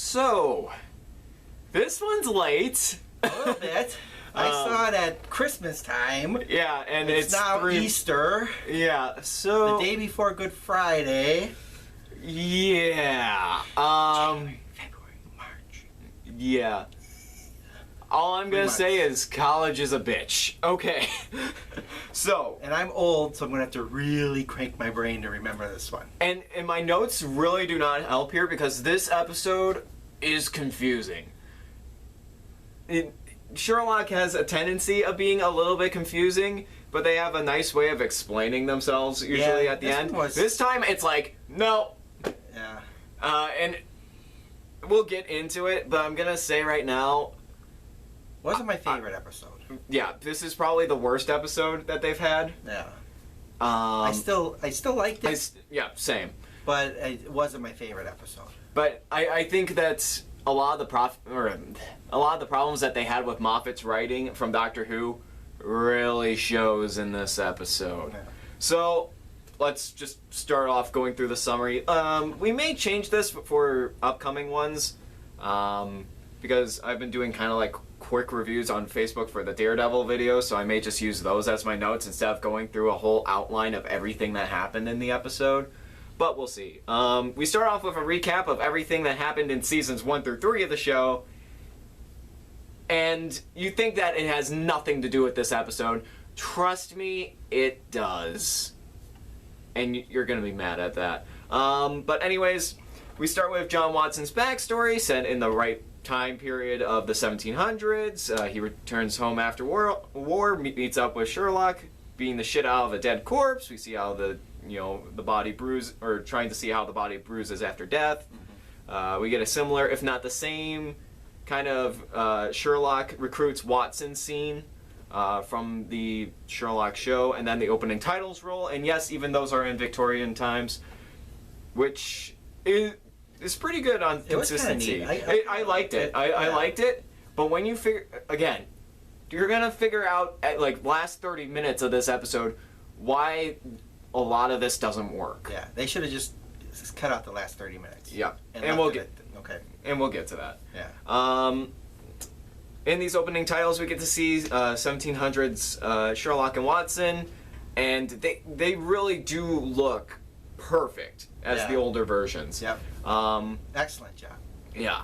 So, this one's late. A little bit. I saw it at Christmas time. Yeah, and it's now Easter. Yeah, so... The day before Good Friday. Yeah. January, February, March. Yeah. All I'm gonna say is college is a bitch. Okay. So. And I'm old, so I'm gonna have to really crank my brain to remember this one. And my notes really do not help here because this episode is confusing. Sherlock has a tendency of being a little bit confusing, but they have a nice way of explaining themselves usually at the end. This time it's like, no. Yeah. And we'll get into it, but I'm gonna say right now, wasn't my favorite episode. Yeah, this is probably the worst episode that they've had. Yeah. I still liked it. Yeah, same. But it wasn't my favorite episode. But I think that a lot of the problems that they had with Moffat's writing from Doctor Who really shows in this episode. Yeah. So let's just start off going through the summary. We may change this for upcoming ones because I've been doing kind of like quick reviews on Facebook for the Daredevil video, so I may just use those as my notes instead of going through a whole outline of everything that happened in the episode. But we'll see. We start off with a recap of everything that happened in seasons 1 through 3 of the show. And you think that it has nothing to do with this episode. Trust me, it does. And you're going to be mad at that. But anyways, we start with John Watson's backstory, set in the right time period of the 1700s. He returns home after war, meets up with Sherlock, beating the shit out of a dead corpse. We see how the body trying to see how the body bruises after death. Mm-hmm. We get a similar, if not the same, kind of Sherlock recruits Watson scene from the Sherlock show, and then the opening titles roll. And yes, even those are in Victorian times, which is pretty good on consistency. I liked it. I liked it, but when you figure, again, you're gonna figure out at like last 30 minutes of this episode why a lot of this doesn't work. Yeah, they should have just cut out the last 30 minutes. Yeah, and we'll get to that. Yeah. In these opening titles, we get to see 1700s Sherlock and Watson, and they really do look perfect as the older versions. Yep. Excellent job. Yeah.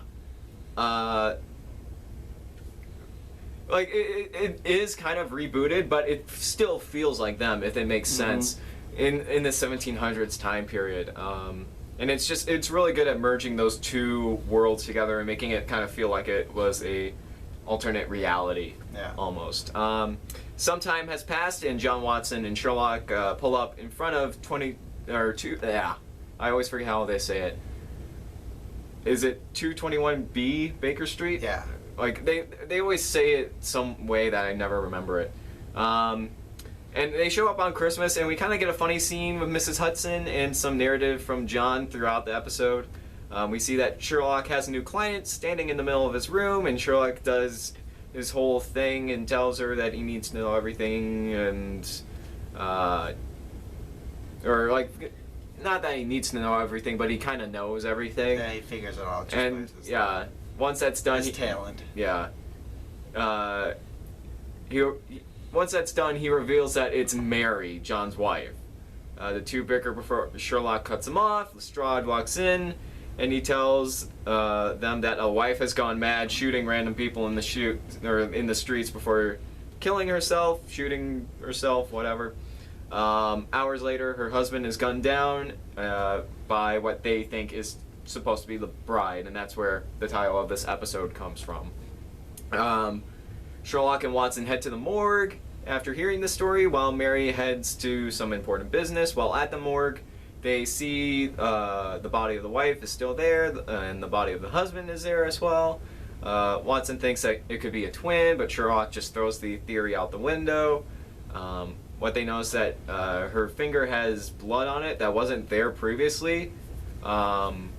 Like it is kind of rebooted, but it still feels like them, if it makes sense, in the 1700s time period. And it's really good at merging those two worlds together and making it kind of feel like it was a alternate reality, almost. Some time has passed, and John Watson and Sherlock pull up in front of 2. I always forget how they say it. Is it 221B Baker Street? Yeah. Like they always say it some way that I never remember it. And they show up on Christmas, and we kind of get a funny scene with Mrs. Hudson and some narrative from John throughout the episode. We see that Sherlock has a new client standing in the middle of his room, and Sherlock does his whole thing and tells her that he needs to know everything, and or like, not that he needs to know everything, but he kind of knows everything. Yeah, he figures it all out. And yeah, once that's done, his talent. Yeah. Once that's done, he reveals that it's Mary, John's wife. The two bicker before Sherlock cuts him off. Lestrade walks in, and he tells them that a wife has gone mad, shooting random people in the streets before killing herself, shooting herself, whatever. Hours later, her husband is gunned down by what they think is supposed to be the bride, and that's where the title of this episode comes from. Sherlock and Watson head to the morgue after hearing the story, while Mary heads to some important business. While at the morgue, they see the body of the wife is still there, and the body of the husband is there as well. Watson thinks that it could be a twin, but Sherlock just throws the theory out the window. What they know is that her finger has blood on it that wasn't there previously, and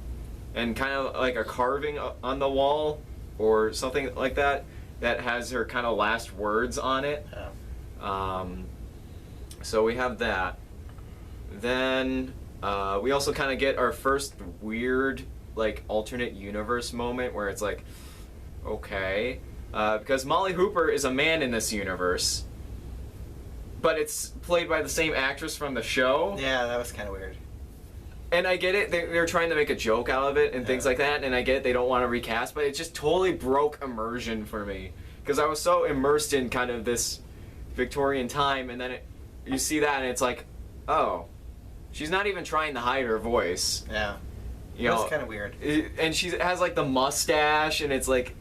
kind of like a carving on the wall or something like that has her kind of last words on it. So we have that. Then we also kind of get our first weird like alternate universe moment where it's like, okay, because Molly Hooper is a man in this universe, but it's played by the same actress from the show. Yeah, that was kind of weird. And I get it, they're trying to make a joke out of it and things like that, and I get it, they don't want to recast, but it just totally broke immersion for me. Because I was so immersed in kind of this Victorian time, and then you see that and it's like, oh, she's not even trying to hide her voice. Yeah. You know, that's kind of weird. And she has like the mustache, and it's like,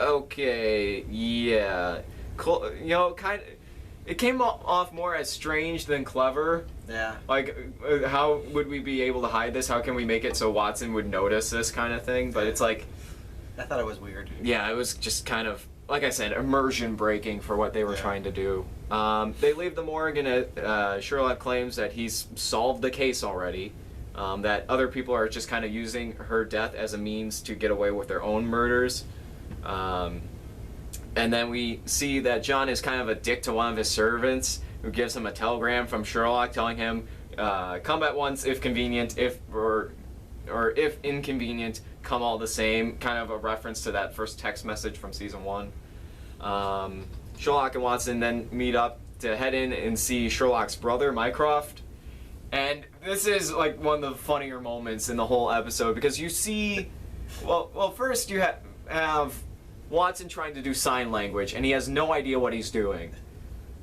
okay, yeah. You know, kind of, it came off more as strange than clever. Yeah. Like, how would we be able to hide this? How can we make it so Watson would notice this kind of thing? But it's like... I thought it was weird. Yeah, it was just kind of, like I said, immersion breaking for what they were trying to do. They leave the morgue, and Sherlock claims that he's solved the case already. That other people are just kind of using her death as a means to get away with their own murders. And then we see that John is kind of a dick to one of his servants, who gives him a telegram from Sherlock telling him, come at once if convenient, or if inconvenient, come all the same. Kind of a reference to that first text message from season 1. Sherlock and Watson then meet up to head in and see Sherlock's brother, Mycroft. And this is like one of the funnier moments in the whole episode, because you see, well first you have Watson trying to do sign language, and he has no idea what he's doing.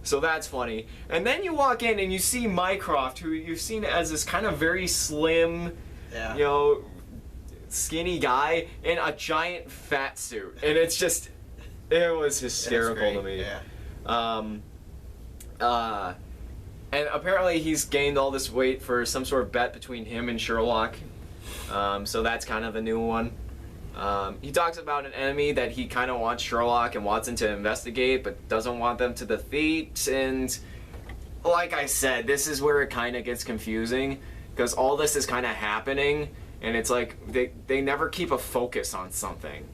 So that's funny. And then you walk in and you see Mycroft, who you've seen as this kind of very slim, you know, skinny guy in a giant fat suit. And it's just, it was hysterical to me. Yeah. And apparently he's gained all this weight for some sort of bet between him and Sherlock. So that's kind of a new one. He talks about an enemy that he kind of wants Sherlock and Watson to investigate, but doesn't want them to defeat. And like I said, this is where it kind of gets confusing, because all this is kind of happening, and it's like they never keep a focus on something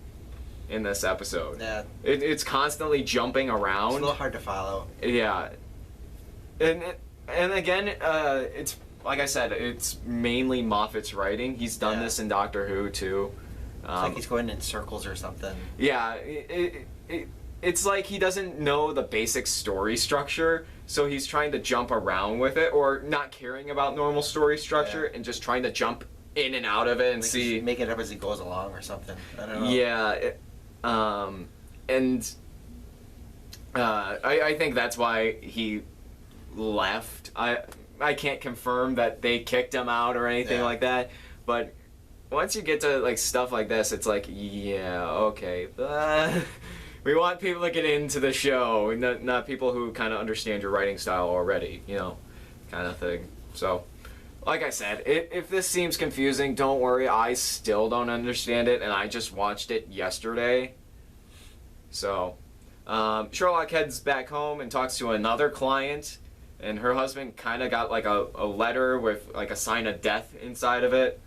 in this episode. Yeah. It's constantly jumping around. It's a little hard to follow. Yeah. And again, it's like I said, it's mainly Moffat's writing. He's done this in Doctor Who too. It's like he's going in circles or something. Yeah, it's like he doesn't know the basic story structure, so he's trying to jump around with it, or not caring about normal story structure and just trying to jump in and out of it and see. Make it up as he goes along or something. I don't know. Yeah, I think that's why he left. I can't confirm that they kicked him out or anything like that, but once you get to like stuff like this, it's like, yeah, okay, we want people to get into the show, not people who kind of understand your writing style already, you know, kind of thing. So, like I said, if this seems confusing, don't worry, I still don't understand it, and I just watched it yesterday. So, Sherlock heads back home and talks to another client, and her husband kind of got like a letter with like a sign of death inside of it.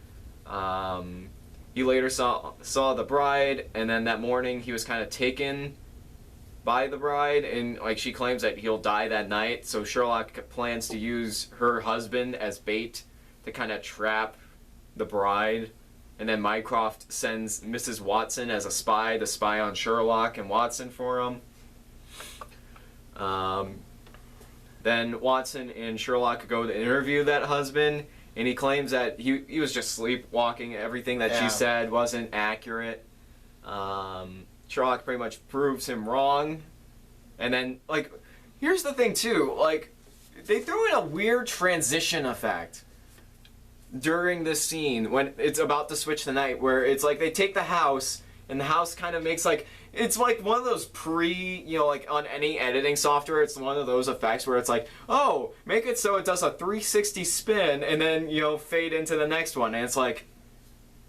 He later saw the bride, and then that morning he was kind of taken by the bride, and like she claims that he'll die that night, so Sherlock plans to use her husband as bait to kind of trap the bride, and then Mycroft sends Mrs. Watson as a spy to spy on Sherlock and Watson for him. Then Watson and Sherlock go to interview that husband, and he claims that he was just sleepwalking. Everything that she said wasn't accurate. Sherlock pretty much proves him wrong. And then, like, here's the thing, too. Like, they threw in a weird transition effect during this scene when it's about to switch the night, where it's like they take the house, and the house kind of makes, like, it's like one of those you know, like on any editing software, it's one of those effects where it's like, oh, make it so it does a 360 spin and then, you know, fade into the next one. And it's like,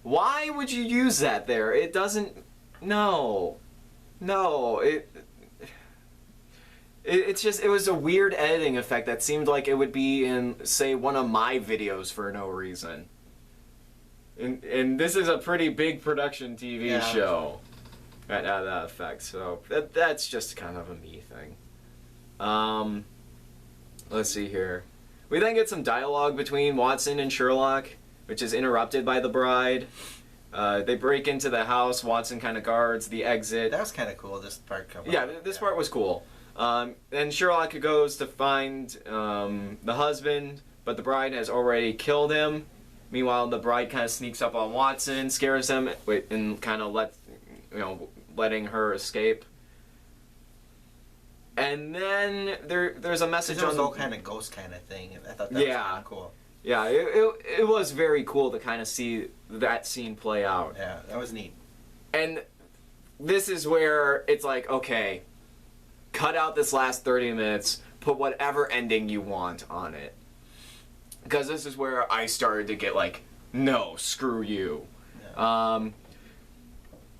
why would you use that there? It doesn't, no, it's just, it was a weird editing effect that seemed like it would be in, say, one of my videos for no reason. And this is a pretty big production TV show. That effect, so that's just kind of a me thing. Let's see here. We then get some dialogue between Watson and Sherlock. which is interrupted by the bride. They break into the house. Watson kind of guards the exit. That was kind of cool, this part coming Yeah, up. this part was cool. Then Sherlock goes to find the husband, but the bride has already killed him. Meanwhile, the bride kind of sneaks up on Watson, scares him, and kind of letting her escape. And then there's a message on the all kind of ghost kind of thing. I thought that was kind of cool. Yeah, it was very cool to kind of see that scene play out. Yeah, that was neat. And this is where it's like, okay, cut out this last 30 minutes, put whatever ending you want on it. Because this is where I started to get like, no, screw you. Yeah.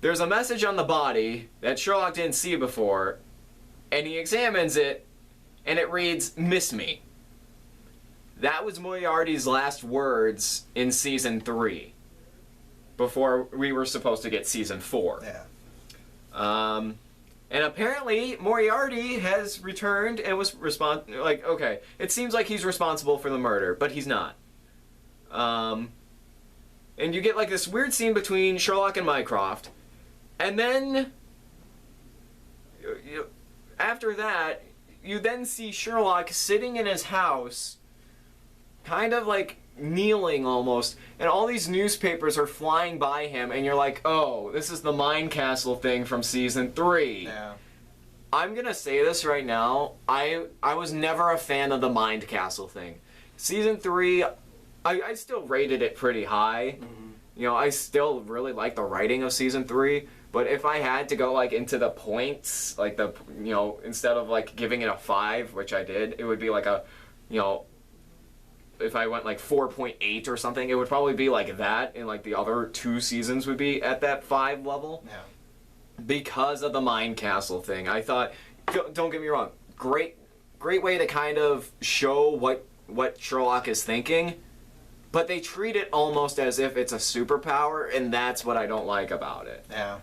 There's a message on the body that Sherlock didn't see before, and he examines it, and it reads, "Miss me." That was Moriarty's last words in Season 3, before we were supposed to get Season 4. Yeah. And apparently Moriarty has returned and was okay, it seems like he's responsible for the murder, but he's not. And you get like this weird scene between Sherlock and Mycroft, and then after that, you then see Sherlock sitting in his house, kind of like kneeling almost, and all these newspapers are flying by him, and you're like, oh, this is the Mind Castle thing from Season 3. Yeah. I'm gonna say this right now, I was never a fan of the Mind Castle thing. Season 3, I still rated it pretty high. Mm-hmm. You know, I still really like the writing of Season 3, but if I had to go like into the points, like the, you know, instead of like giving it a 5, which I did, it would be like a, you know, if I went like 4.8 or something, it would probably be like that, and like the other 2 seasons would be at that 5 level. Yeah. Because of the Mind Castle thing. I thought, don't get me wrong, great way to kind of show what Sherlock is thinking, but they treat it almost as if it's a superpower, and that's what I don't like about it. Yeah.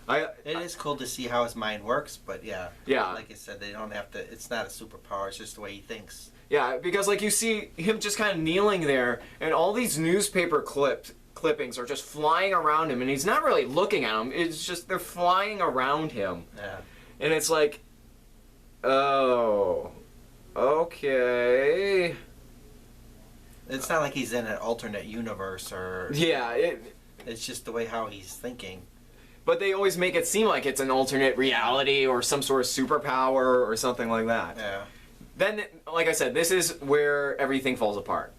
It is cool to see how his mind works, but yeah. Yeah. Like I said, they don't have to, it's not a superpower, it's just the way he thinks. Yeah, because like you see him just kind of kneeling there, and all these newspaper clippings are just flying around him, and he's not really looking at them. It's just they're flying around him. Yeah. And it's like, oh, okay. It's not like he's in an alternate universe or... Yeah, it's just the way how he's thinking. But they always make it seem like it's an alternate reality or some sort of superpower or something like that. Yeah. Then, like I said, this is where everything falls apart.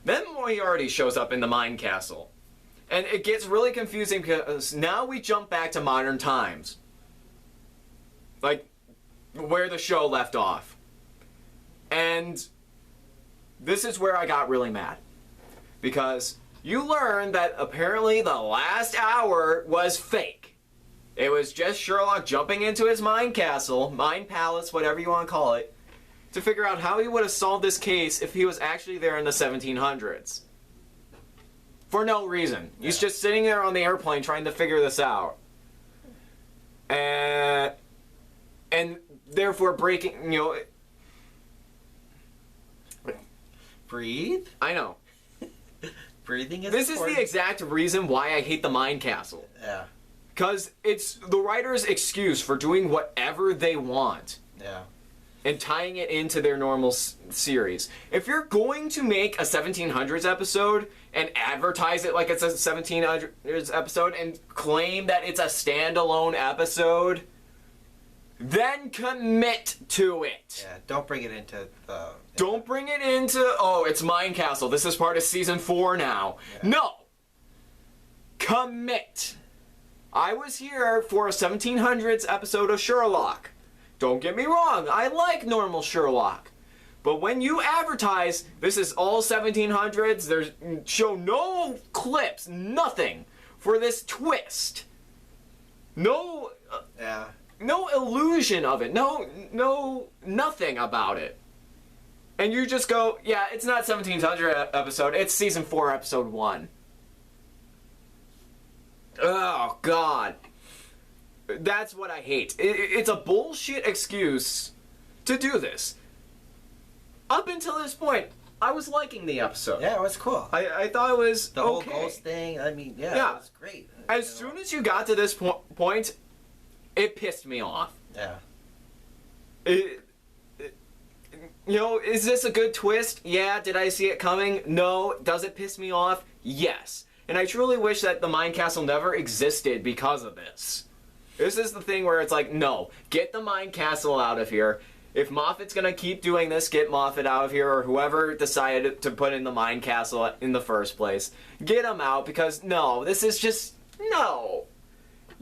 Then Moriarty shows up in the Mind Castle. And it gets really confusing because now we jump back to modern times. Like, where the show left off. And this is where I got really mad. Because you learn that apparently the last hour was fake. It was just Sherlock jumping into his Mind Castle, Mind Palace, whatever you want to call it, to figure out how he would have solved this case if he was actually there in the 1700s. For no reason. Yeah. He's just sitting there on the airplane trying to figure this out. And therefore breaking, you know... Breathe? I know. Breathing is This important. is the exact reason why I hate the Mind Castle. Yeah. Because it's the writer's excuse for doing whatever they want. Yeah. And tying it into their normal series. If you're going to make a 1700s episode and advertise it like it's a 1700s episode and claim that it's a standalone episode, then commit to it. Yeah, don't bring it into the... Don't bring it into, oh, it's Mind Castle. This is part of Season 4 now. Yeah. No! Commit. I was here for a 1700s episode of Sherlock. Don't get me wrong, I like normal Sherlock. But when you advertise, this is all 1700s, there's show no clips, nothing for this twist. No, no illusion of it, no, nothing about it. And you just go, yeah, it's not 1700 episode, it's Season 4, Episode 1. Oh, God. That's what I hate. It's a bullshit excuse to do this. Up until this point, I was liking the episode. Yeah, it was cool. I thought it was The whole okay. ghost thing, I mean, yeah, Yeah. it was great. As soon as you got to this point, it pissed me off. Yeah. You know, is this a good twist? Yeah. Did I see it coming? No. Does it piss me off? Yes. And I truly wish that the Mind Castle never existed because of this. This is the thing where it's like, no, get the Mind Castle out of here. If Moffat's gonna keep doing this, get Moffat out of here, or whoever decided to put in the Mind Castle in the first place. Get him out, because no, this is just, no.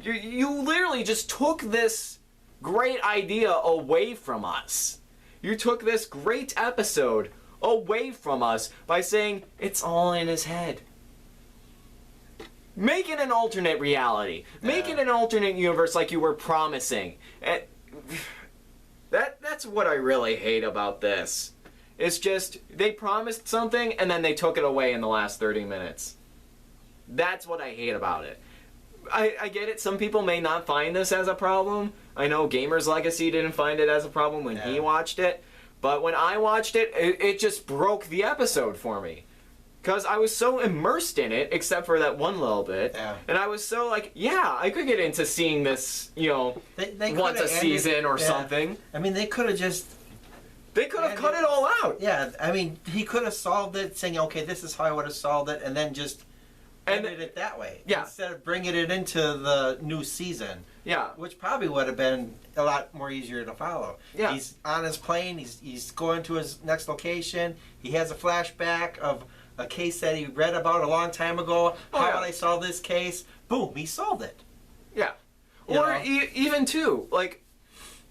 You literally just took this great idea away from us. You took this great episode away from us by saying it's all in his head. Make it an alternate reality. Make it an alternate universe like you were promising. And that's what I really hate about this. It's just, they promised something and then they took it away in the last 30 minutes. That's what I hate about it. I get it, some people may not find this as a problem. I know Gamer's Legacy didn't find it as a problem when he watched it. But when I watched it, it just broke the episode for me. Because I was so immersed in it, except for that one little bit. Yeah. And I was so like, yeah, I could get into seeing this, you know, they once a season or something. I mean, they could have just... They could have cut it all out. Yeah, I mean, he could have solved it saying, okay, this is how I would have solved it, and then just ended it that way. Yeah. Instead of bringing it into the new season. Yeah. Which probably would have been a lot more easier to follow. Yeah. He's on his plane, he's going to his next location, he has a flashback of a case that he read about a long time ago. How would I solve this case? Boom, he solved it. Yeah. Or even too, like,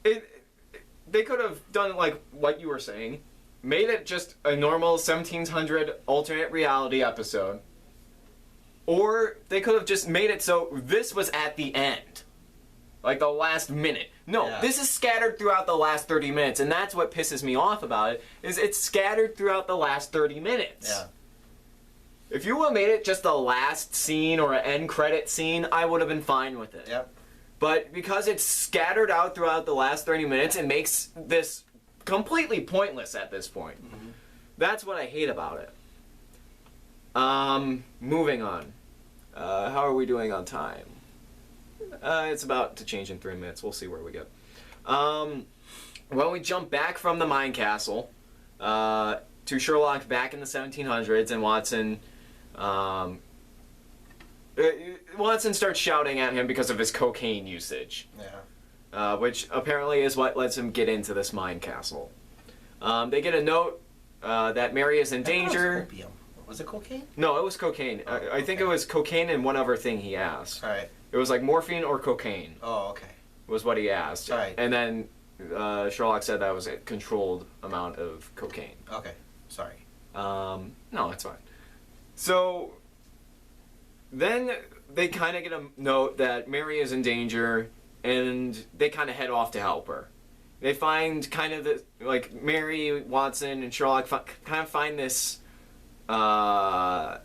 they could have done like what you were saying, made it just a normal 1700 alternate reality episode. Or they could have just made it so this was at the end. Like the last minute. No, this is scattered throughout the last 30 minutes, and that's what pisses me off about it, is it's scattered throughout the last 30 minutes. Yeah. If you would have made it just the last scene or an end credit scene, I would have been fine with it. Yep. But because it's scattered out throughout the last 30 minutes, it makes this completely pointless at this point. Mm-hmm. That's what I hate about it. Moving on. How are we doing on time? It's about to change in 3 minutes. We'll see where we get. Well, we jump back from the Mind Castle to Sherlock back in the 1700s, and Watson starts shouting at him because of his cocaine usage. Yeah. Which apparently is what lets him get into this Mind Castle. They get a note that Mary is in danger. Was it cocaine? No, it was cocaine. I think it was cocaine and one other thing he asked. All right. It was like morphine or cocaine. Oh, okay. Was what he asked. All right. And then Sherlock said that was a controlled amount of cocaine. Okay. Sorry. No, that's fine. So then they kind of get a note that Mary is in danger, and they kind of head off to help her. They find kind of like Mary, Watson, and Sherlock kind of find this heart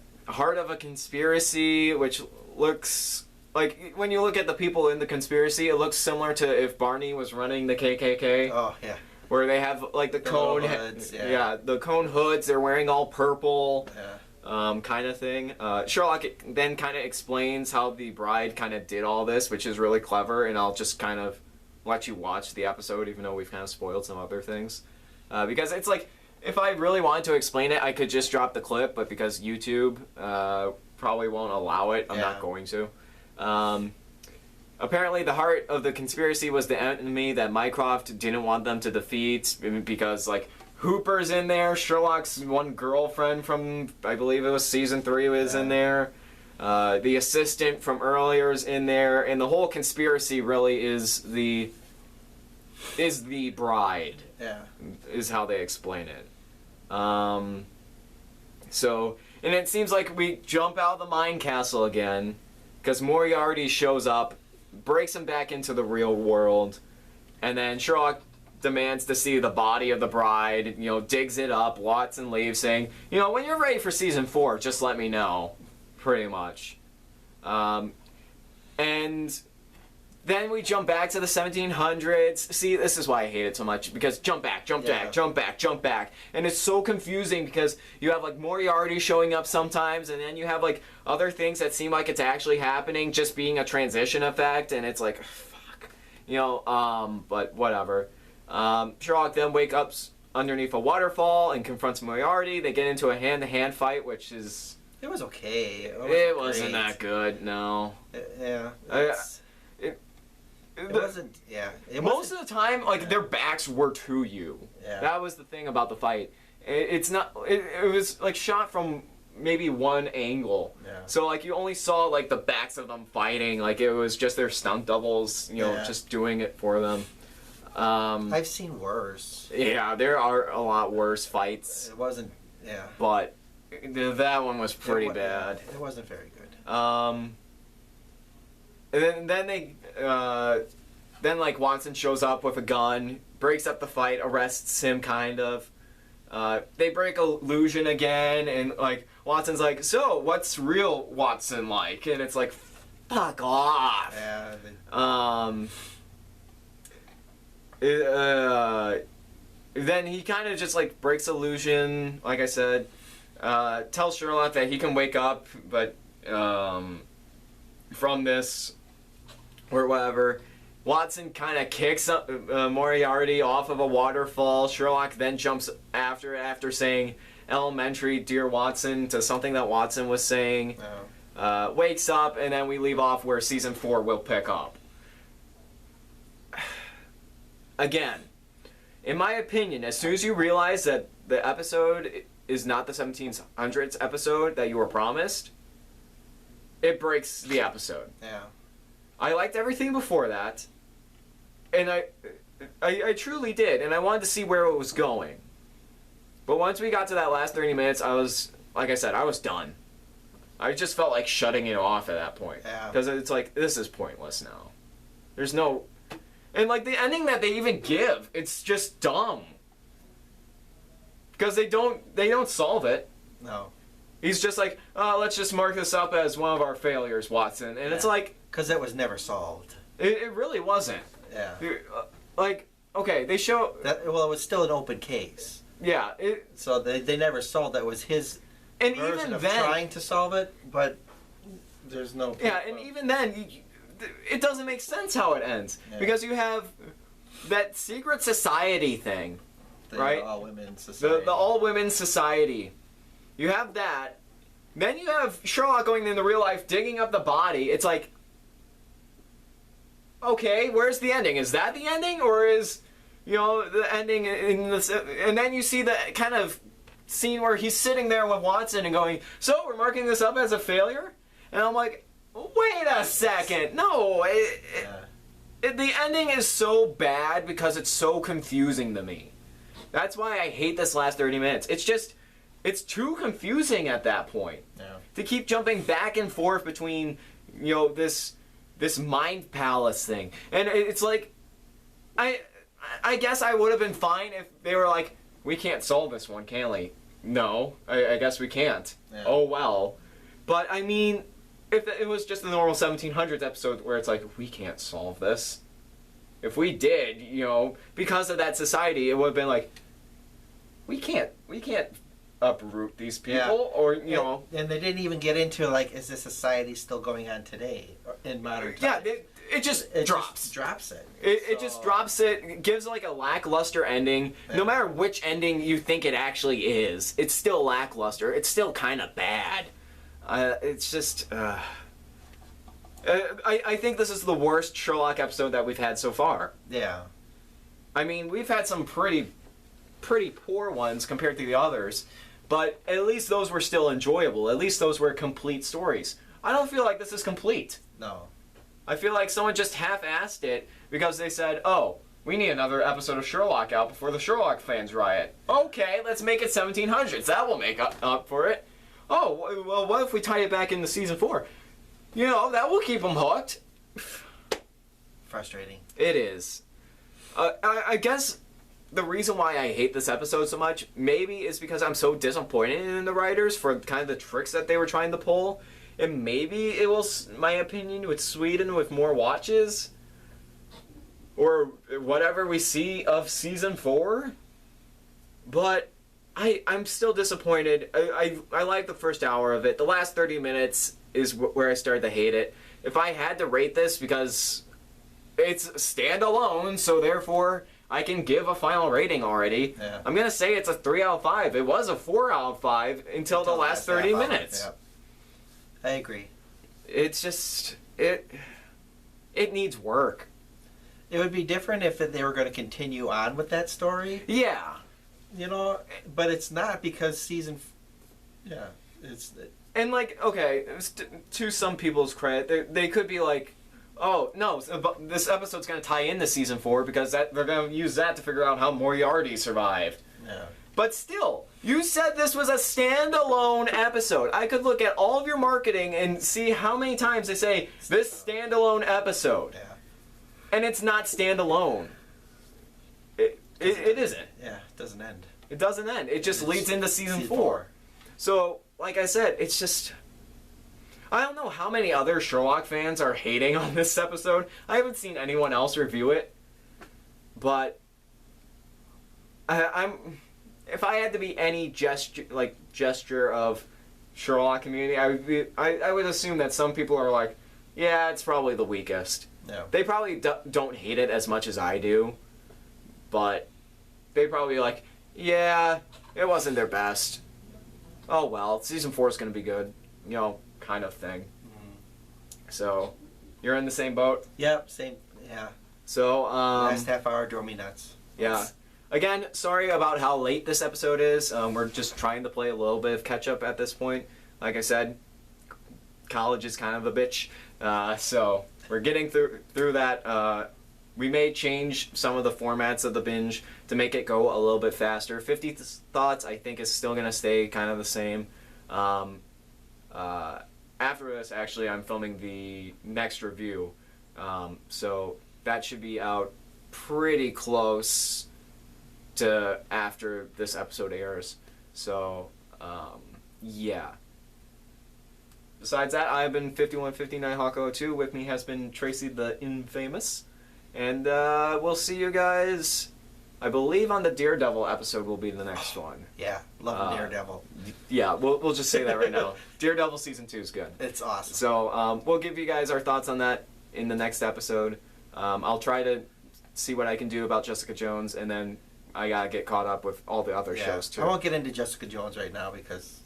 of a conspiracy, which looks like, when you look at the people in the conspiracy, it looks similar to if Barney was running the KKK. Oh, yeah. Where they have like the cone hoods, the cone hoods, they're wearing all purple. Yeah. Kind of thing. Sherlock then kind of explains how the bride kind of did all this, which is really clever, and I'll just kind of let you watch the episode, even though we've kind of spoiled some other things. Because it's like, if I really wanted to explain it, I could just drop the clip, but because YouTube probably won't allow it, I'm not going to. Apparently the heart of the conspiracy was the enemy that Mycroft didn't want them to defeat, because, like, Hooper's in there, Sherlock's one girlfriend from, I believe it was season 3 was in there, the assistant from earlier is in there, and the whole conspiracy really is the bride. Yeah. Is how they explain it. So, and it seems like we jump out of the Mind Castle again, because Moriarty shows up, breaks him back into the real world, and then Sherlock demands to see the body of the bride, digs it up. Watson leaves saying, when you're ready for season 4, just let me know, pretty much. And Then we jump back to the 1700s. See, this is why I hate it so much, because jump back, jump back, jump back, jump back. And it's so confusing because you have like Moriarty showing up sometimes, and then you have like other things that seem like it's actually happening just being a transition effect, and it's like, fuck. You know, but whatever. Sherlock then wakes up underneath a waterfall and confronts Moriarty. They get into a hand-to-hand fight, which is... It was okay. It wasn't that good, no. Yeah. It wasn't, yeah. Most of the time, like, their backs were to you. Yeah. That was the thing about the fight. It's not, it was, like, shot from maybe one angle. Yeah. So, like, you only saw, like, the backs of them fighting. Like, it was just their stunt doubles, you know, just doing it for them. I've seen worse. Yeah, there are a lot worse fights. It wasn't, yeah. But that one was pretty bad. It wasn't very good. And then they, then like Watson shows up with a gun, breaks up the fight, arrests him kind of. They break illusion again, and like Watson's like, so what's real Watson like? And it's like, fuck off. Yeah. Then he kind of just like breaks illusion, like I said. Tells Sherlock that he can wake up, but from this or whatever. Watson kind of kicks Moriarty off of a waterfall. Sherlock then jumps after saying elementary, dear Watson, to something that Watson was saying. Oh. Wakes up, and then we leave off where season 4 will pick up. Again, in my opinion, as soon as you realize that the episode is not the 1700s episode that you were promised, it breaks the episode. Yeah. I liked everything before that, and I truly did, and I wanted to see where it was going. But once we got to that last 30 minutes, I was, like I said, I was done. I just felt like shutting it off at that point. Yeah. Because it's like, this is pointless now. There's no... And like the ending that they even give, it's just dumb. Because they don't solve it. No. He's just like, let's just mark this up as one of our failures, Watson. And it's like... Because it was never solved. It really wasn't. Yeah. Like, okay, they show... Well, it was still an open case. Yeah. So they never solved that. It was his and version even of then, trying to solve it, but there's no... Yeah, and even then, it doesn't make sense how it ends. Yeah. Because you have that secret society thing, right? The all-women society. The all-women society. You have that. Then you have Sherlock going into real life, digging up the body. It's like... Okay, where's the ending? Is that the ending, or is, you know, the ending in this? And then you see the kind of scene where he's sitting there with Watson and going, "So we're marking this up as a failure?" And I'm like, "Wait a second, no." The ending is so bad because it's so confusing to me. That's why I hate this last 30 minutes. It's just, it's too confusing at that point. Yeah. To keep jumping back and forth between, you know, this mind palace thing. And it's like, I guess I would have been fine if they were like, we can't solve this one, can we? No, I guess we can't. Yeah. Oh well. But I mean, if it was just the normal 1700s episode where it's like, we can't solve this. If we did, you know, because of that society, it would have been like, we can't uproot these people, or you know. And they didn't even get into like, is this society still going on today in modern times? Yeah, it just drops. It just drops it. It gives like a lackluster ending. Yeah. No matter which ending you think it actually is, it's still lackluster. It's still kind of bad. It's just. I think this is the worst Sherlock episode that we've had so far. Yeah. I mean, we've had some pretty poor ones compared to the others, but at least those were still enjoyable. At least those were complete stories. I don't feel like this is complete. No. I feel like someone just half-assed it because they said, oh, we need another episode of Sherlock out before the Sherlock fans riot. Okay, let's make it 1700s. That will make up for it. Oh, well, what if we tie it back into season 4? You know, that will keep them hooked. Frustrating. It is. I guess the reason why I hate this episode so much maybe is because I'm so disappointed in the writers for kind of the tricks that they were trying to pull. And maybe it will, my opinion, would sweeten with more watches. or whatever we see of season 4. But I'm still disappointed. I like the first hour of it. The last 30 minutes is where I started to hate it. If I had to rate this, because it's standalone, so therefore I can give a final rating already. Yeah. I'm going to say it's a 3 out of 5. It was a 4 out of 5 until the last 30 minutes. Yeah. I agree. It's just, it needs work. It would be different if they were going to continue on with that story. Yeah. You know, but it's not, because And like, okay, to some people's credit, they could be like, oh no, this episode's gonna tie into season 4 because they're gonna use that to figure out how Moriarty survived. Yeah. But still, you said this was a standalone episode. I could look at all of your marketing and see how many times they say this standalone episode, and it's not standalone. It isn't. Yeah, it doesn't end. It doesn't end. It just leads into season 4. So, like I said, it's just... I don't know how many other Sherlock fans are hating on this episode. I haven't seen anyone else review it. But... if I had to be any gesture of Sherlock community, I would assume that some people are like, yeah, it's probably the weakest. No. They probably don't hate it as much as I do. But they probably like, yeah, it wasn't their best. Oh well, season 4 is going to be good. You know, kind of thing. Mm-hmm. So, you're in the same boat? Yep, same, yeah. So, last half hour drove me nuts. Yeah. Again, sorry about how late this episode is. We're just trying to play a little bit of catch up at this point. Like I said, college is kind of a bitch. So, we're getting through that. We may change some of the formats of the binge to make it go a little bit faster. 50 Thoughts, I think, is still going to stay kind of the same. After this, actually, I'm filming the next review. So that should be out pretty close to after this episode airs. So, yeah. Besides that, I've been 5159 Hawk02. With me has been Tracy the Infamous. And we'll see you guys, I believe, on the Daredevil episode will be the next one. Yeah, love Daredevil. Yeah, we'll just say that right now. Daredevil Season 2 is good. It's awesome. So we'll give you guys our thoughts on that in the next episode. I'll try to see what I can do about Jessica Jones, and then I gotta get caught up with all the other shows too. I won't get into Jessica Jones right now because...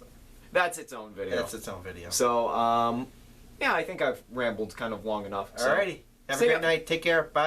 that's its own video. That's its own video. So, yeah, I think I've rambled kind of long enough. So. Alrighty. Have a great night. Take care. Bye.